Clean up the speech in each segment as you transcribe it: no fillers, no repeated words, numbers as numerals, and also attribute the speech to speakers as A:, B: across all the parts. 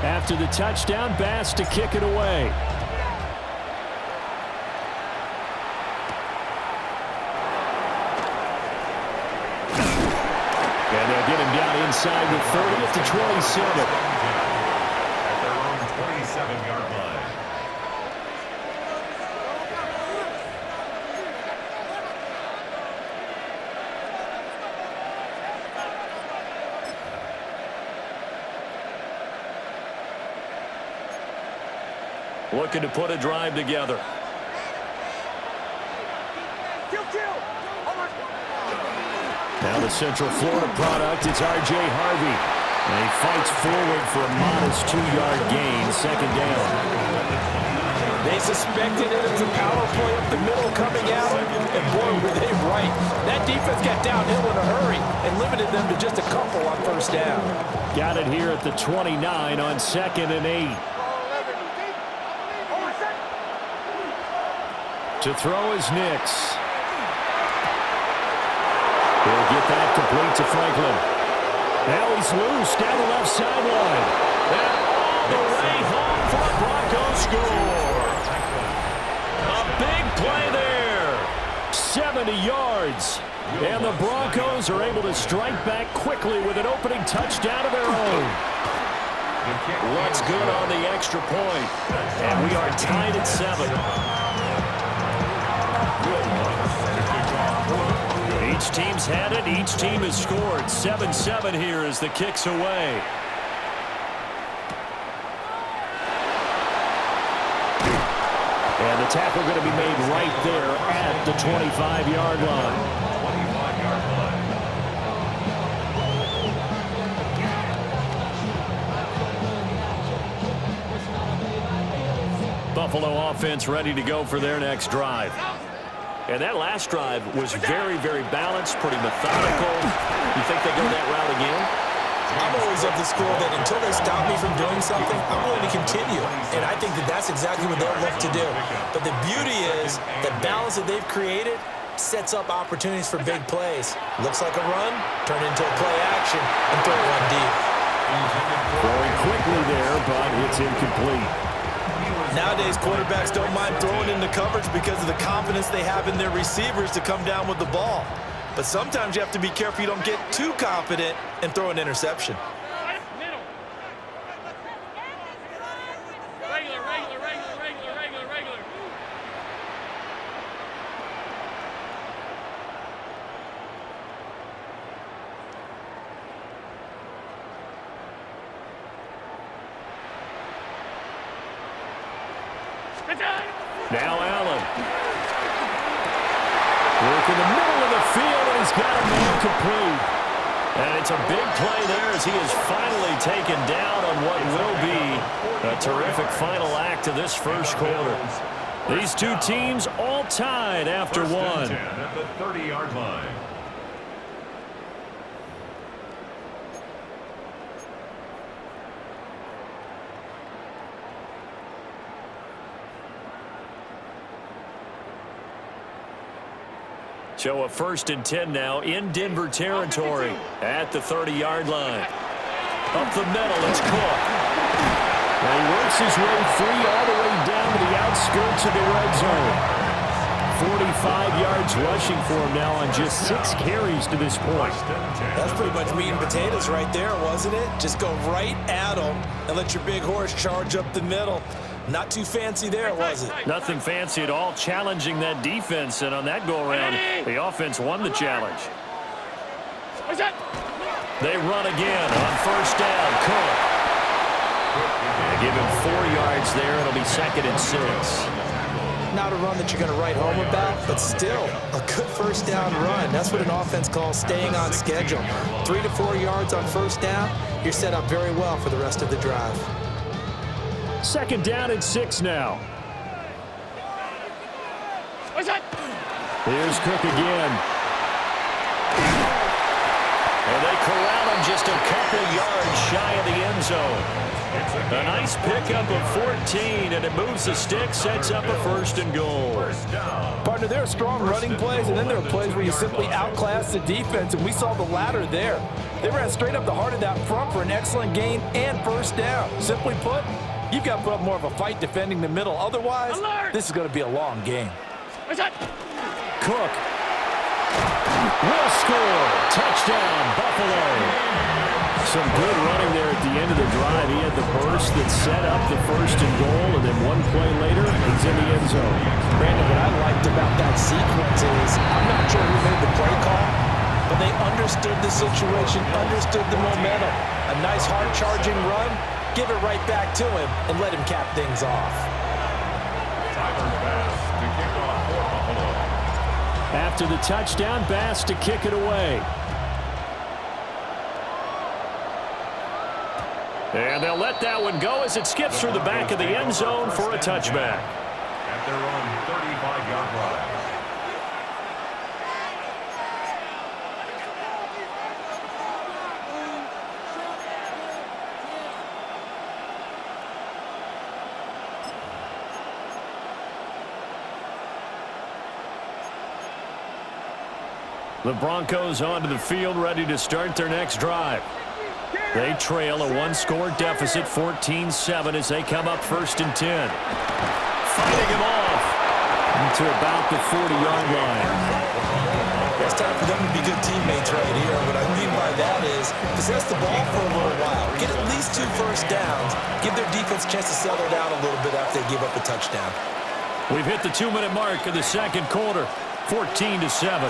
A: After the touchdown, Bass to kick it away. And they'll get him down inside the 30 at the 27.
B: At their own 27-yard line.
A: Looking to put a drive together. Now the Central Florida product, it's R.J. Harvey. And he fights forward for a modest 2-yard gain, second down.
C: They suspected it was a power play up the middle coming out, and boy, were they right. That defense got downhill in a hurry and limited them to just a couple on first down.
A: Got it here at the 29 on 2nd and 8. To throw is Nix. He'll get that complete to Franklin. Now he's loose down the left sideline. And all the way home for a Broncos score. A big play there. 70 yards. And the Broncos are able to strike back quickly with an opening touchdown of their own. What's good on the extra point? And we are tied at 7. Each team's had it. Each team has scored. 7-7 here as the kick's away. And the tackle going to be made right there at the 25-yard line. 25-yard line. Buffalo offense ready to go for their next drive. And that last drive was very, very balanced, pretty methodical. You think they go that route again?
C: I'm always of the school that until they stop me from doing something, I'm willing to continue. And I think that that's exactly what they'll look to do. But the beauty is the balance that they've created sets up opportunities for big plays. Looks like a run, turn into a play action, and throw one deep.
A: Throwing quickly there, but it's incomplete.
C: Nowadays, quarterbacks don't mind throwing into coverage because of the confidence they have in their receivers to come down with the ball. But sometimes you have to be careful you don't get too confident and throw an interception.
A: Now Allen. Work in the middle of the field, and he's got a man complete. And it's a big play there as he is finally taken down on what will be a terrific final act of this first quarter. These two teams all tied after one.
B: 10 at the 30-yard line.
A: So a 1st and 10 now in Denver territory at the 30-yard line. Up the middle, it's Cook. And he works his way free all the way down to the outskirts of the red zone. 45 yards rushing for him now on just 6 carries to this point.
C: That's pretty much meat and potatoes right there, wasn't it? Just go right at him and let your big horse charge up the middle. Not too fancy there, was it?
A: Nothing fancy at all, challenging that defense, and on that go-around, the offense won the challenge. They run again on first down. Cook. They give him 4 yards there. It'll be 2nd and 6.
C: Not a run that you're going to write home about, but still a good first down run. That's what an offense calls staying on schedule. 3 to 4 yards on first down, you're set up very well for the rest of the drive.
A: 2nd down and 6 now. Here's Cook again. And they corral him just a couple yards shy of the end zone. A nice pickup of 14, and it moves the stick, sets up a 1st and goal.
D: Partner, there are strong running plays, and then there are plays where you simply outclass the defense, and we saw the latter there. They ran straight up the heart of that front for an excellent gain and 1st down. Simply put, you've got to put up more of a fight defending the middle. Otherwise, this is going to be a long game.
A: Cook will score. Touchdown, Buffalo. Some good running there at the end of the drive. He had the burst that set up the 1st and goal, and then one play later, he's in the end zone.
D: Brandon, what I liked about that sequence is I'm not sure who made the play call, but they understood the situation, understood the momentum. A nice hard-charging run, give it right back to him, and let him cap things off.
B: Tyler Bass to kick off for Buffalo.
A: After the touchdown, Bass to kick it away. And they'll let that one go as it skips through the back of the end zone for a touchback.
B: At their own 35-yard line.
A: The Broncos onto the field, ready to start their next drive. They trail a 1-score deficit, 14-7, as they come up 1st and 10. Fighting him off to about the 40-yard line.
C: It's time for them to be good teammates right here. What I mean by that is possess the ball for a little while. Get at least 2 first downs. Give their defense a chance to settle down a little bit after they give up a touchdown.
A: We've hit the 2-minute mark of the second quarter, 14-7.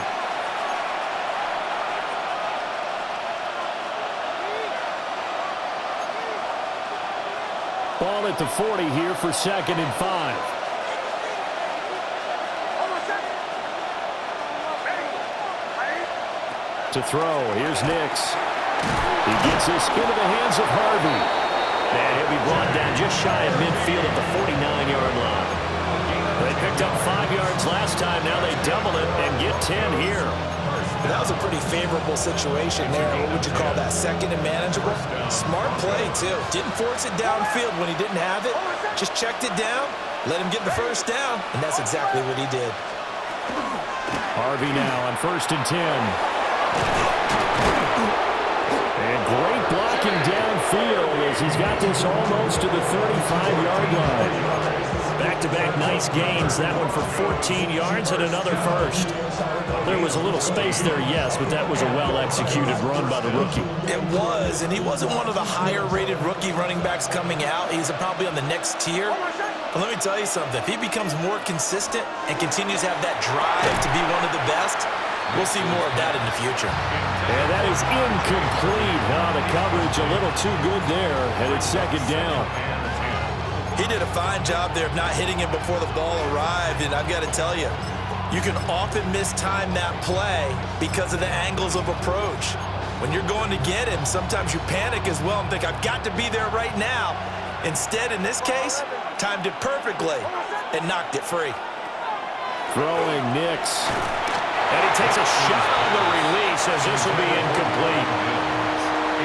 A: Ball at the 40 here for 2nd and 5. To throw, here's Nix. He gets this into the hands of Harvey. And he'll be brought down just shy of midfield at the 49-yard line. They picked up 5 yards last time. Now they double it and get 10 here.
C: That was a pretty favorable situation there. What would you call that? 2nd and manageable? Smart play, too. Didn't force it downfield when he didn't have it. Just checked it down, let him get the 1st down, and that's exactly what he did.
A: Harvey now on 1st and 10. And great blocking downfield as he's got this almost to the 35-yard line. Back-to-back nice gains. That one for 14 yards and another 1st. There was a little space there, yes, but that was a well-executed run by the rookie.
C: It was, and he wasn't one of the higher-rated rookie running backs coming out. He's probably on the next tier. But let me tell you something. If he becomes more consistent and continues to have that drive to be one of the best, we'll see more of that in the future.
A: And that is incomplete. The coverage a little too good there, and it's 2nd down.
C: He did a fine job there of not hitting him before the ball arrived, and I've got to tell you, you can often mistime that play because of the angles of approach. When you're going to get him, sometimes you panic as well and think, I've got to be there right now. Instead, in this case, timed it perfectly and knocked it free.
A: Throwing Nix. And he takes a shot on the release as this will be incomplete.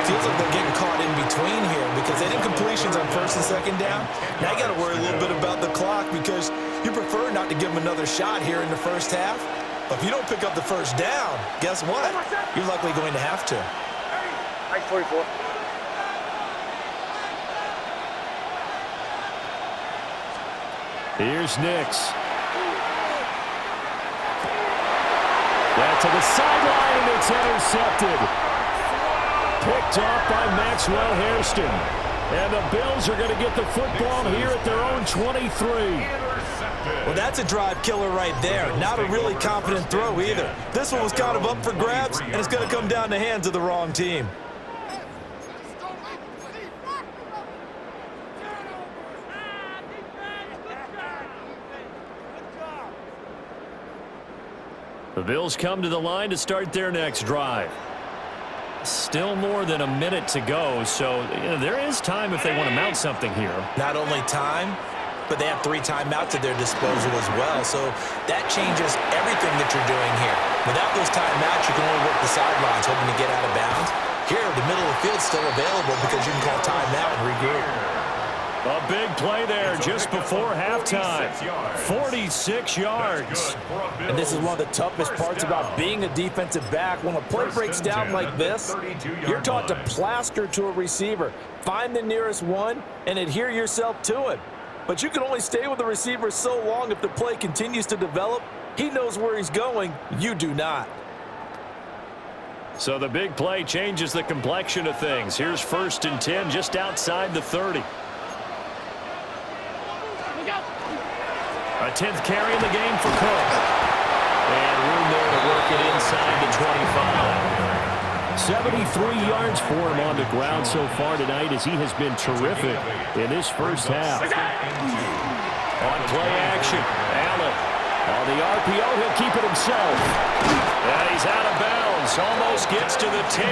C: Feels like they're getting caught in between here because they did completions on 1st and 2nd down. Now you got to worry a little bit about the clock because you prefer not to give them another shot here in the 1st half. But if you don't pick up the 1st down, guess what? You're likely going to have to.
E: 44.
A: Here's Nix. That to the sideline, and it's intercepted. Picked off by Maxwell Hairston. And the Bills are going to get the football here at their own 23.
C: Well, that's a drive killer right there. Not a really confident throw either. This one was kind of up for grabs, and it's going to come down the hands of the wrong team.
A: The Bills come to the line to start their next drive. Still more than a minute to go, so there is time if they want to mount something here.
C: Not only time, but they have 3 timeouts at their disposal as well, so that changes everything that you're doing here. Without those timeouts, you can only work the sidelines, hoping to get out of bounds. Here, the middle of the field's still available because you can call timeout and regroup.
A: big play there just before halftime. 46 yards.
D: And this is one of the toughest parts about being a defensive back. When a play breaks down like this, you're taught to plaster to a receiver, find the nearest one, and adhere yourself to it. But you can only stay with the receiver so long if the play continues to develop. He knows where he's going. You do not.
A: So the big play changes the complexion of things. Here's 1st and 10 just outside the 30. A 10th carry in the game for Cook. And room there to work it inside the 25. 73 yards for him on the ground so far tonight as he has been terrific in this first half. On play action, Allen. On the RPO, he'll keep it himself. And he's out of bounds. Almost gets to the 10.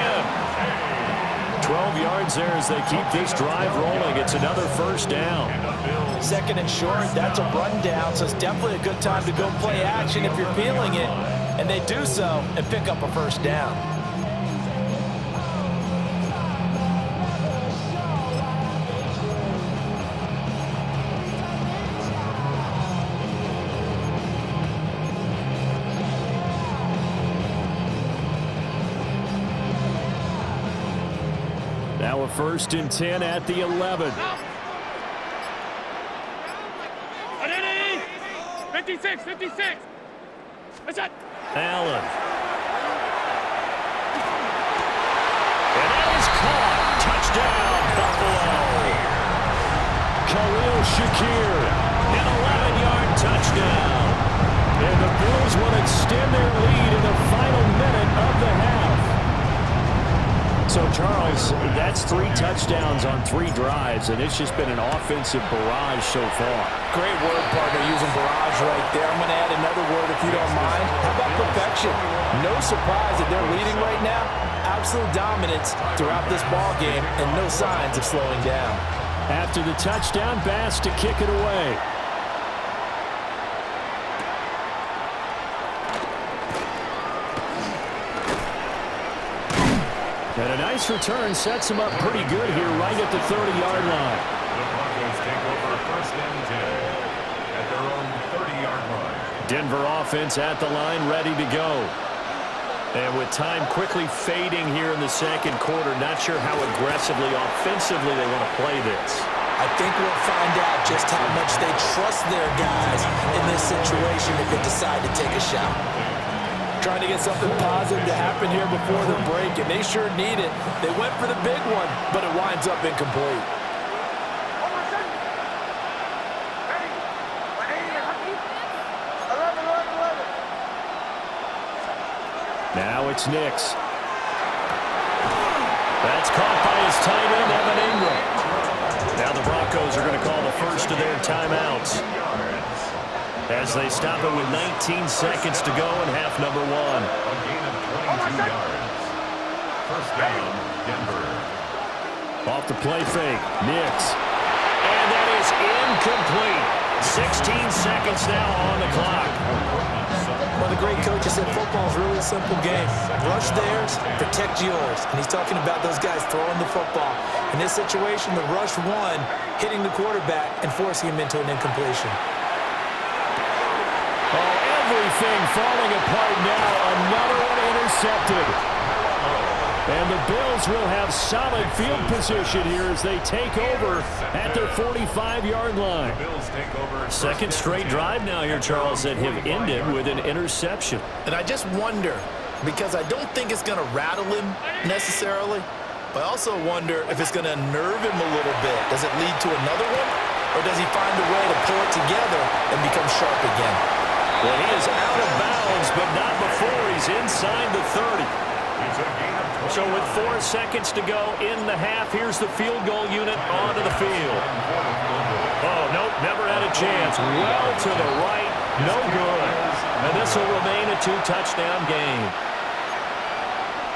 A: 12 yards there as they keep this drive rolling. It's another first down.
D: 2nd and short, that's a rundown, so it's definitely a good time to go play action if you're feeling it. And they do so and pick up a first down.
A: Now a 1st and 10 at the 11.
B: 56, 56. What's that?
A: Allen. And that is caught. Touchdown, Buffalo. Khalil Shakir, an 11-yard touchdown. And the Bills will extend their lead in the final minute of the half. So, Charles, that's 3 touchdowns on 3 drives, and it's just been an offensive barrage so far.
D: Great word, partner, using barrage right there. I'm going to add another word if you don't mind. How about perfection? No surprise that they're leading right now. Absolute dominance throughout this ball game and no signs of slowing down.
A: After the touchdown, Bass to kick it away. And a nice return sets him up pretty good here right at the 30-yard line.
B: The Broncos take over 1st and 10 at their own 30-yard line.
A: Denver offense at the line, ready to go. And with time quickly fading here in the 2nd quarter, not sure how aggressively, offensively they want to play this.
C: I think we'll find out just how much they trust their guys in this situation if they decide to take a shot.
D: Trying to get something positive to happen here before the break, and they sure need it. They went for the big one, but it winds up incomplete.
A: Now it's Nix. That's caught by his tight end, Evan Ingram. Now the Broncos are going to call the first of their timeouts as they stop it with 19 seconds to go in half number 1.
B: A gain of 22 yards. First down, Denver.
A: Off the play fake, Nix. And that is incomplete. 16 seconds now on the clock.
C: One of the great coaches said football is really a simple game. Rush theirs, protect yours. And he's talking about those guys throwing the football. In this situation, the rush one, hitting the quarterback and forcing him into an incompletion.
A: Everything falling apart now. Another one intercepted. And the Bills will have solid field position here as they take over at their 45-yard line. Second straight drive now here, Charles, that have ended with an interception.
D: And I just wonder, because I don't think it's going to rattle him necessarily, but I also wonder if it's going to unnerve him a little bit. Does it lead to another one? Or does he find a way to pull it together and become sharp again?
A: Well, he is out of bounds, but not before he's inside the 30. So with 4 seconds to go in the half, here's the field goal unit onto the field. Oh, nope, never had a chance. Well to the right, no good. And this will remain a 2-touchdown game.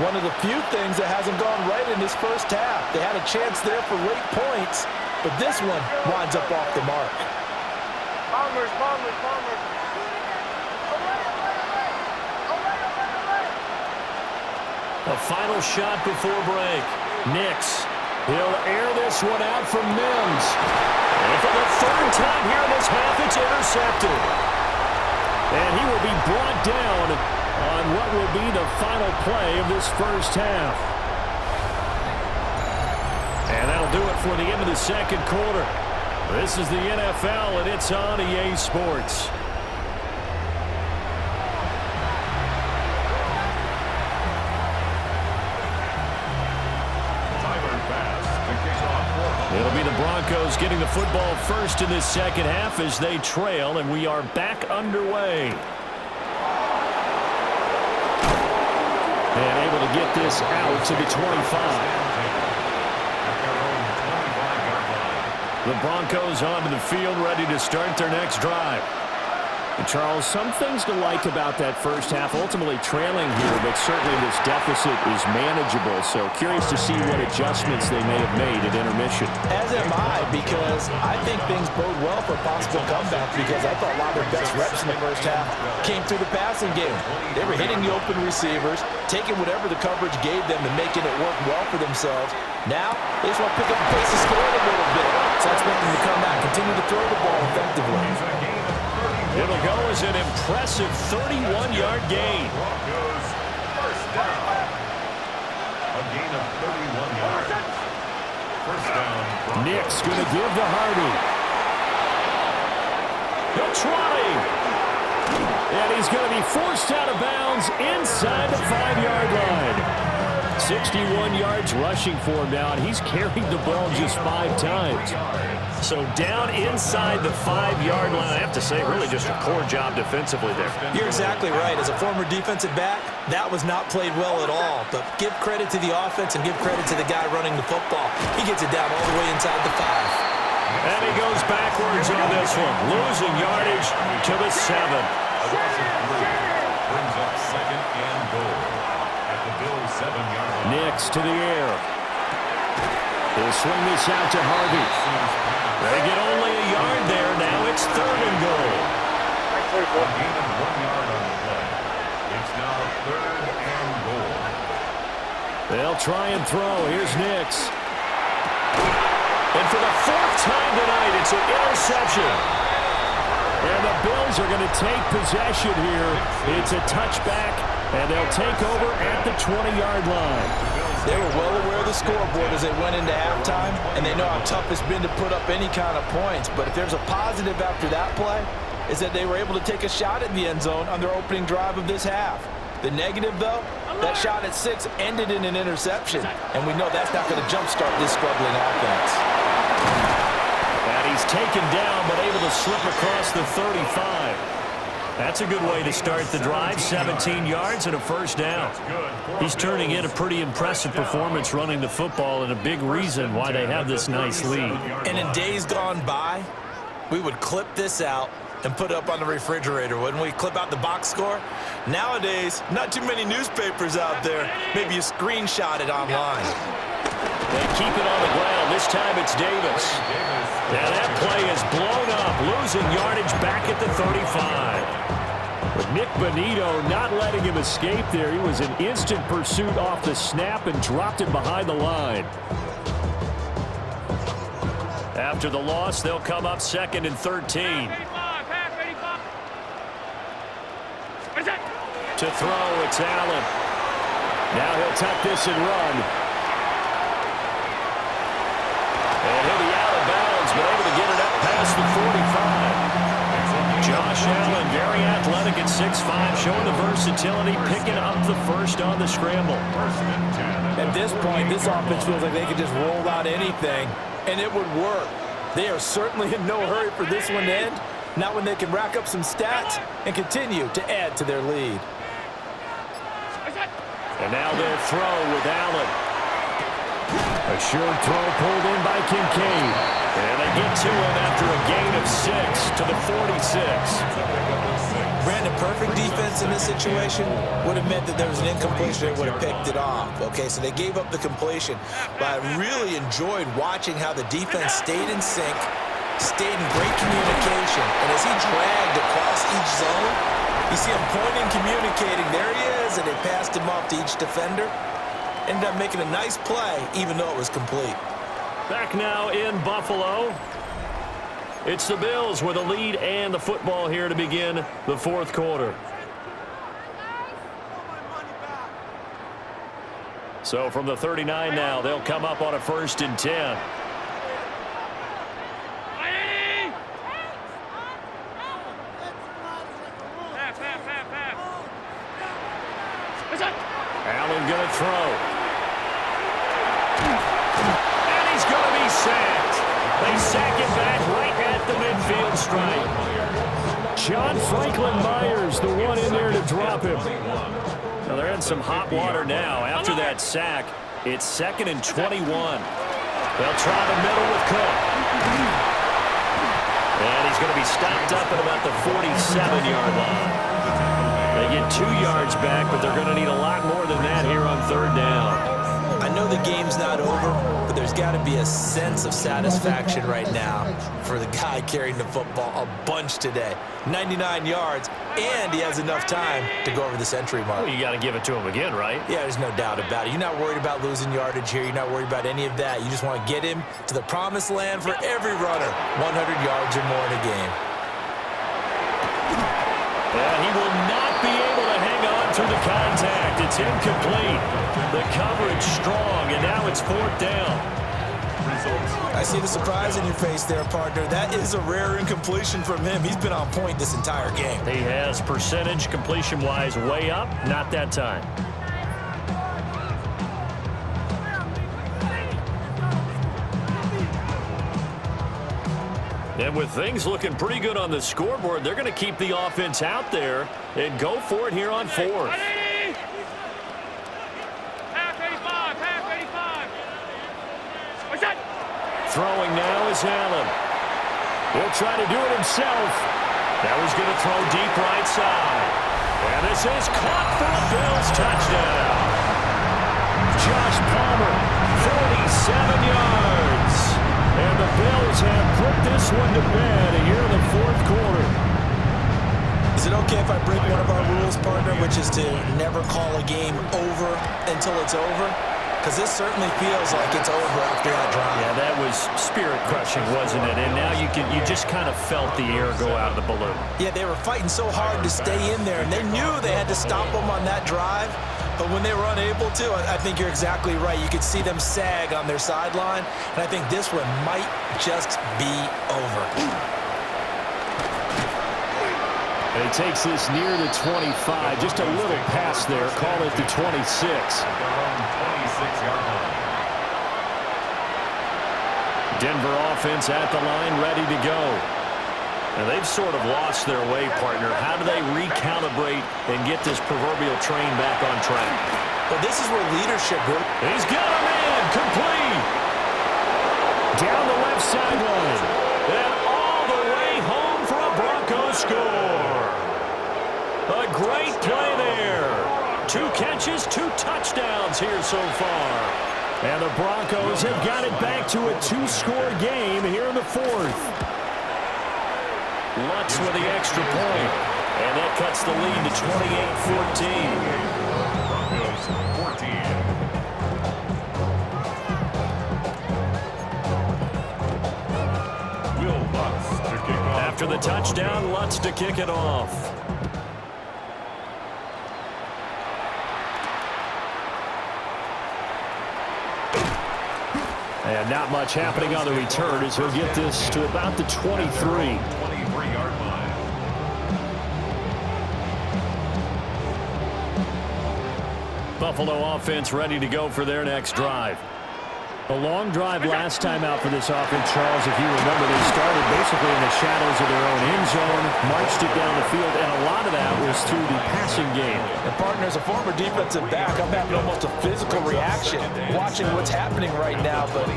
D: One of the few things that hasn't gone right in this first half. They had a chance there for late points, but this one winds up off the mark.
E: Bombers.
A: A final shot before break. Nix. He'll air this one out from Mims. And for the third time here in this half, it's intercepted. And he will be brought down on what will be the final play of this first half. And that'll do it for the end of the second quarter. This is the NFL, and it's on EA Sports. It'll be the Broncos getting the football first in this second half as they trail, and we are back underway. And able to get this out to the 25. The Broncos onto the field, ready to start their next drive. And Charles, some things to like about that first half, ultimately trailing here, but certainly this deficit is manageable. So curious to see what adjustments they may have made at intermission.
D: As am I, because I think things bode well for a possible comeback, because I thought a lot of their best reps in the first half came through the passing game. They were hitting the open receivers, taking whatever the coverage gave them and making it work well for themselves. Now, they just want to pick up the pace and score a little bit. So I expect them to come back, continue to throw the ball effectively.
A: It'll go as an impressive 31-yard gain.
B: First down. A gain of 31 yards. First down.
A: Nick's going to give to Hardy. He'll try. And he's going to be forced out of bounds inside the 5-yard line. 61 yards rushing for him now, and he's carried the ball just 5 times. So down inside the 5-yard line. I have to say, really just a poor job defensively there.
D: You're exactly right. As a former defensive back, that was not played well at all. But give credit to the offense and give credit to the guy running the football. He gets it down all the way inside the 5.
A: And he goes backwards on this one, losing yardage to the 7.
B: Brings up second and goal at the Bills' 7-yard line.
A: Nix to the air. He'll swing this out to Harvey. They get only a yard there. Now it's 3rd and goal.
B: A gain of 1 yard on the play. It's now 3rd and goal.
A: They'll try and throw. Here's Nix. And for the 4th time tonight, it's an interception. And the Bills are going to take possession here. It's a touchback, and they'll take over at the 20-yard line.
D: They were well aware of the scoreboard as they went into halftime, and they know how tough it's been to put up any kind of points. But if there's a positive after that play, is that they were able to take a shot at the end zone on their opening drive of this half. The negative, though, that shot at 6 ended in an interception, and we know that's not going to jumpstart this struggling offense.
A: And he's taken down, but able to slip across the 35. That's a good way to start the drive. 17 yards and a first down. He's turning in a pretty impressive performance running the football, and a big reason why they have this nice lead.
D: And in days gone by, we would clip this out and put it up on the refrigerator, wouldn't we? Clip out the box score. Nowadays, not too many newspapers out there. Maybe you screenshot it online.
A: They keep it on the ground. This time it's Davis. Now that play is blown up, losing yardage back at the 35. But Nick Bonito not letting him escape there. He was in instant pursuit off the snap and dropped him behind the line. After the loss, they'll come up 2nd and 13. To throw, it's Allen. Now he'll tuck this and run. And he'll be out of bounds, but able to get it up past the 45. Josh Allen, very athletic at 6'5", showing the versatility, picking up the first on the scramble.
D: At this point, this offense feels like they could just roll out anything, and it would work. They are certainly in no hurry for this one to end, not when they can rack up some stats and continue to add to their lead.
A: And now they'll throw with Allen. A short throw pulled in by Kincaid. And they get to him after a gain of 6 to the 46.
C: Brandon, perfect defense in this situation would have meant that there was an incompletion. They would have picked it off. Okay, so they gave up the completion. But I really enjoyed watching how the defense stayed in sync, stayed in great communication. And as he dragged across each zone, you see him pointing, communicating. There he is, and they passed him off to each defender. Ended up making a nice play, even though it was complete.
A: Back now in Buffalo. It's the Bills with a lead and the football here to begin the fourth quarter. So from the 39 now, they'll come up on a 1st and 10. Allen going to throw. And he's going to be sacked. They sack it back right at the midfield stripe.
D: John Franklin Myers, the one in there to drop him.
A: Now they're in some hot water now. After that sack, it's 2nd and 21. They'll try the middle with Cook. And he's going to be stopped up at about the 47-yard line. They get 2 yards back, but they're going to need a lot more than that here on 3rd down.
C: I know the game's not over, but there's got to be a sense of satisfaction right now for the guy carrying the football a bunch today. 99 yards, and he has enough time to go over the century mark.
A: Well, you got to give it to him again, right?
C: Yeah, there's no doubt about it. You're not worried about losing yardage here. You're not worried about any of that. You just want to get him to the promised land for every runner, 100 yards or more in a game.
A: And he will not be able to hang on through the contact. It's incomplete. The coverage strong, and now it's 4th down.
C: I see the surprise in your face there, partner. That is a rare incompletion from him. He's been on point this entire game.
A: He has percentage completion-wise way up. Not that time. And with things looking pretty good on the scoreboard, they're going to keep the offense out there and go for it here on 4th. Throwing now is Allen. He'll try to do it himself. Now he's going to throw deep right side. And this is caught for a Bills touchdown. Josh Palmer, 47 yards. And the Bills have put this one to bed here in the 4th quarter.
C: Is it okay if I break one of our rules, partner, which is to never call a game over until it's over? Because this certainly feels like it's over after that drive.
A: Yeah, that was spirit-crushing, wasn't it? And now you just kind of felt the air go out of the balloon.
C: Yeah, they were fighting so hard to stay in there, and they knew they had to stop them on that drive. But when they were unable to, I think you're exactly right. You could see them sag on their sideline, and I think this one might just be over.
A: And he takes this near the 25. Just a little pass there. Call it the 26. Denver offense at the line, ready to go. And they've sort of lost their way, partner. How do they recalibrate and get this proverbial train back on track?
C: Well, this is where leadership really...
A: He's got a man, complete. Down the left sideline. And all the way home for a Broncos score. A great play there. 2 catches, 2 touchdowns here so far. And the Broncos have got it back to a 2-score game here in the 4th. Lutz with the extra point. And that cuts the lead to 28-14.
B: Will Lutz to kick off.
A: After the touchdown, Lutz to kick it off. And not much happening on the return as he'll get this to about the 23.
B: 23-yard line.
A: Buffalo offense ready to go for their next drive. A long drive last time out for this offense, Charles. If you remember, they started basically in the shadows of their own end zone, marched it down the field, and a lot of that was through the passing game.
D: And partner, as a former defensive back, I'm having almost a physical reaction watching what's happening right now. But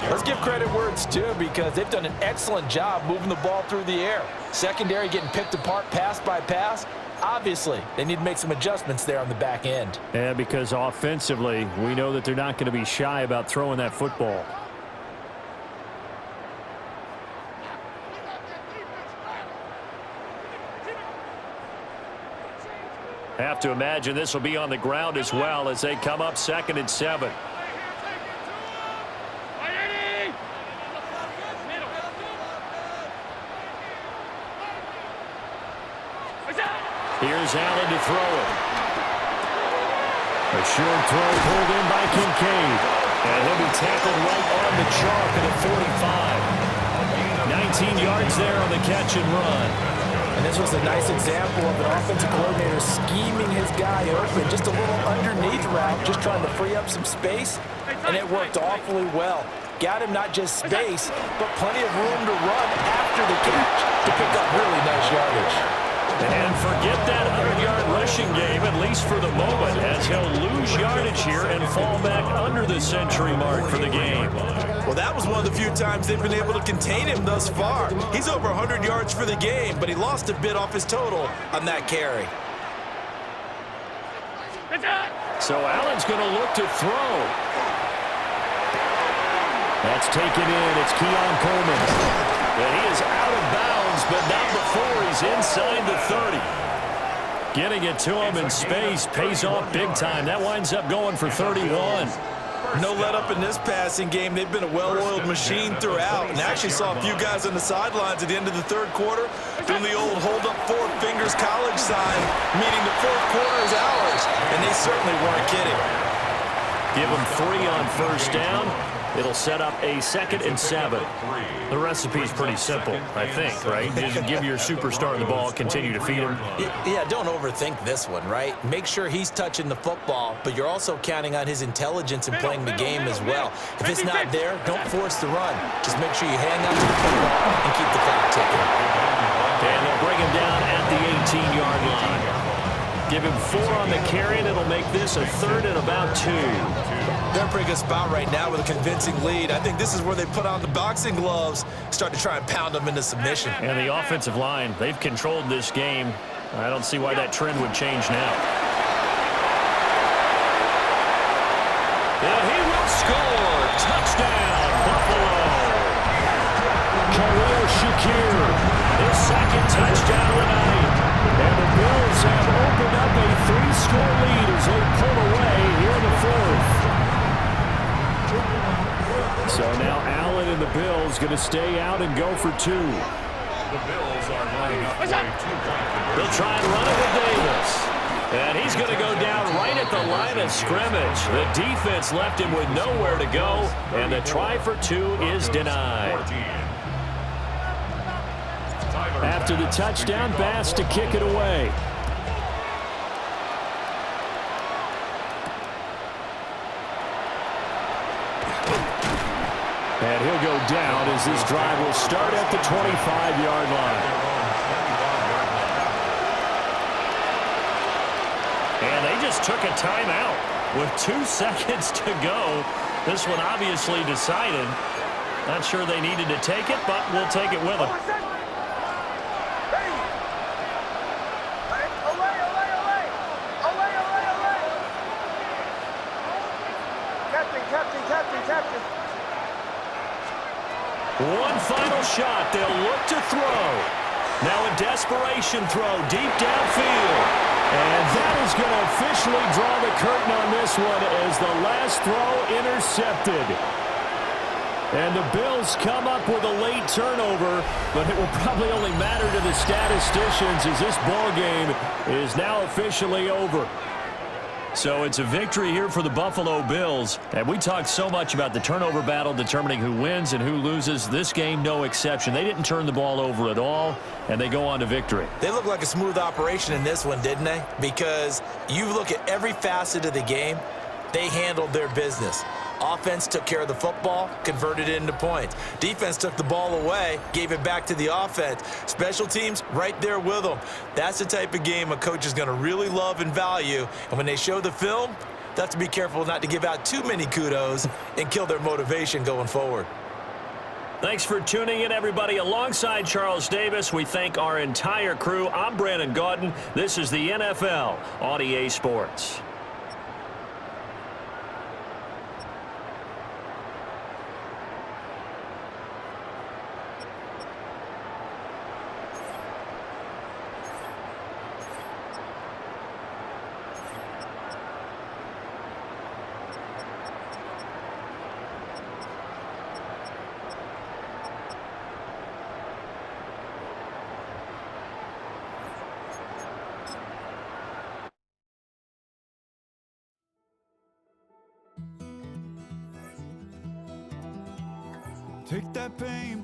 D: let's give credit where it's due, because they've done an excellent job moving the ball through the air. Secondary getting picked apart pass by pass. Obviously, they need to make some adjustments there on the back end.
A: Yeah, because offensively, we know that they're not going to be shy about throwing that football. Have to imagine this will be on the ground as well as they come up 2nd and 7. Here's Allen to throw it. A short throw pulled in by Kincaid. And he'll be tackled right on the chalk at a 45. 19 yards there on the catch and run.
D: And this was a nice example of an offensive coordinator scheming his guy open. Just a little underneath route, just trying to free up some space. And it worked awfully well. Got him not just space, but plenty of room to run after the catch to pick up really nice yardage.
A: And forget that 100-yard rushing game, at least for the moment, as he'll lose yardage here and fall back under the century mark for the game.
D: Well, that was one of the few times they've been able to contain him thus far. He's over 100 yards for the game, but he lost a bit off his total on that carry.
A: So Allen's going to look to throw. That's taken in. It's Keon Coleman. And he is out of bounds, but not before he's inside the 30. Getting it to him in space pays off big time. That winds up going for 31.
D: No let up in this passing game. They've been a well-oiled machine throughout. And actually saw a few guys on the sidelines at the end of the third quarter doing the old hold up four fingers college sign, meaning the fourth quarter is ours. And they certainly weren't kidding.
A: Give him 3 on first down. It'll set up a 2nd and 7. The recipe's pretty simple, I think, right? Just give your superstar the ball, continue to feed him.
D: Yeah, don't overthink this one, right? Make sure he's touching the football, but you're also counting on his intelligence in playing the game as well. If it's not there, don't force the run. Just make sure you hang on to the football and keep the clock ticking.
A: And they'll bring him down at the 18-yard line. Give him 4 on the carry, and it'll make this a 3rd and about 2.
D: They're in a pretty good spot right now with a convincing lead. I think this is where they put on the boxing gloves, start to try and pound them into submission.
A: And the offensive line, they've controlled this game. I don't see why that trend would change now. And he will score. Touchdown, Buffalo. Khalil Shakir, his 2nd touchdown of the night. And the Bills have opened up a 3-score lead as they pull away here in the 4th. So now Allen and the Bills going to stay out and go for 2.
B: The Bills are lining up for a 2-point.
A: They'll try and run it with Davis. And he's going to go down right at the line of scrimmage. The defense left him with nowhere to go, and the try for 2 is denied. After the touchdown, Bass to kick it away. And he'll go down as this drive will start at the 25-yard line. And they just took a timeout with 2 seconds to go. This one obviously decided. Not sure they needed to take it, but we'll take it with them.
E: Captain.
A: One final shot. They'll look to throw. Now a desperation throw deep downfield. And that is going to officially draw the curtain on this one as the last throw intercepted. And the Bills come up with a late turnover, but it will probably only matter to the statisticians as this ball game is now officially over. So it's a victory here for the Buffalo Bills. And we talked so much about the turnover battle determining who wins and who loses. This game, no exception. They didn't turn the ball over at all, and they go on to victory.
D: They look like a smooth operation in this one, didn't they? Because you look at every facet of the game, they handled their business. Offense took care of the football, converted it into points. Defense took the ball away, gave it back to the offense. Special teams right there with them. That's the type of game a coach is going to really love and value. And when they show the film, they have to be careful not to give out too many kudos and kill their motivation going forward.
A: Thanks for tuning in, everybody. Alongside Charles Davis, we thank our entire crew. I'm Brandon Gaudin. This is the NFL on EA Sports.
F: Take that pain.